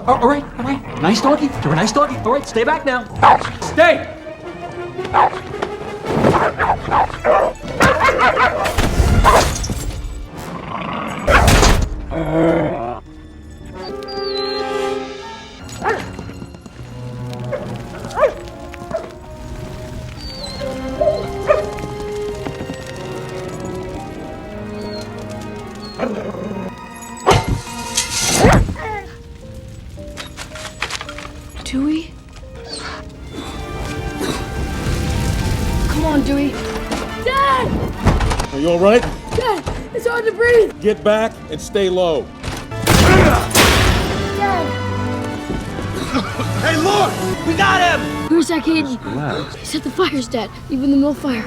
All right. Nice doggy. You're a nice doggy. All right, stay back now. Stay! Dewey? Come on, Dewey. Dad! Are you all right? Dad, it's hard to breathe. Get back and stay low. Dad! Hey, look! We got him! Where's that kid? He's at the fires, Dad. Even the mill fire.